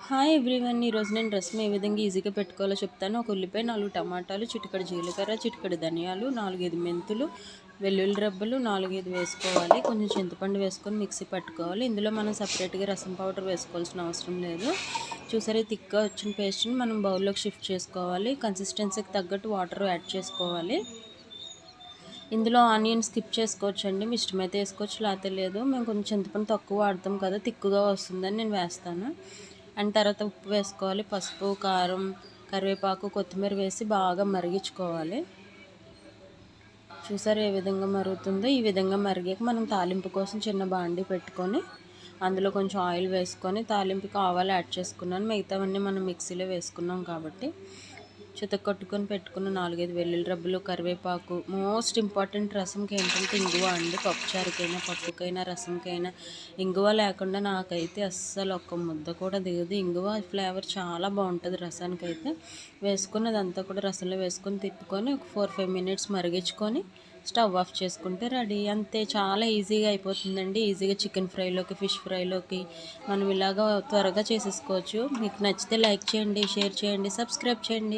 Hi everyone, ఈరోజు నేను రసం ఏ విధంగా ఈజీగా పెట్టుకోవాలో చెప్తాను. ఒక ఉల్లిపాయ, 4 టమాటాలు, చిటికెడు జీలకర్ర, చిటికెడు ధనియాలు, 4-5 మెంతులు, వెల్లుల్లి రెబ్బలు 4-5 వేసుకోవాలి. కొంచెం చింతపండు వేసుకొని మిక్సీ పట్టుకోవాలి. ఇందులో మనం సపరేట్గా రసం పౌడర్ వేసుకోవాల్సిన అవసరం లేదు. చూసారా, థిక్గా వచ్చిన పేస్ట్ని మనం బౌల్లోకి షిఫ్ట్ చేసుకోవాలి. కన్సిస్టెన్సీకి తగ్గట్టు వాటర్ యాడ్ చేసుకోవాలి. ఇందులో ఆనియన్ స్కిప్ చేసుకోవచ్చండి, మీ ఇష్టమైతే వేసుకోవచ్చు, లేకపోతే లేదు. మేము కొంచెం చింతపండు తక్కువ వాడతాం కదా, తిక్కుగా వస్తుందని నేను వేస్తాను. అండ్ తర్వాత ఉప్పు వేసుకోవాలి, పసుపు, కారం, కరివేపాకు, కొత్తిమీర వేసి బాగా మరిగించుకోవాలి. చూసారు ఏ విధంగా మరుగుతుందో. ఈ విధంగా మరిగాక మనం తాలింపు కోసం చిన్న బాండి పెట్టుకొని అందులో కొంచెం ఆయిల్ వేసుకొని తాలింపుకి ఆవాలు యాడ్ చేసుకున్నాను. మిగతావన్నీ మనం మిక్సీలో వేసుకున్నాం కాబట్టి చితకొట్టుకొని పెట్టుకున్న 4-5 వెల్లుల్లి రబ్బలు, కరివేపాకు. మోస్ట్ ఇంపార్టెంట్ రసంకి ఏంటంటే ఇంగువ అండి. పప్పుచారుకైనా, పప్పుకైనా, రసంకైనా ఇంగువ లేకుండా నాకైతే అస్సలు ఒక్క ముద్ద కూడా దిగదు. ఇంగువ ఫ్లేవర్ చాలా బాగుంటుంది రసానికైతే. వేసుకున్నదంతా కూడా రసంలో వేసుకొని తిప్పుకొని ఒక 4-5 మినిట్స్ మరిగించుకొని స్టవ్ ఆఫ్ చేసుకుంటే రెడీ. అంతే, చాలా ఈజీగా అయిపోతుందండి. ఈజీగా చికెన్ ఫ్రైలోకి, ఫిష్ ఫ్రైలోకి మనం ఇలాగా త్వరగా చేసేసుకోవచ్చు. మీకు నచ్చితే లైక్ చేయండి, షేర్ చేయండి, సబ్స్క్రైబ్ చేయండి.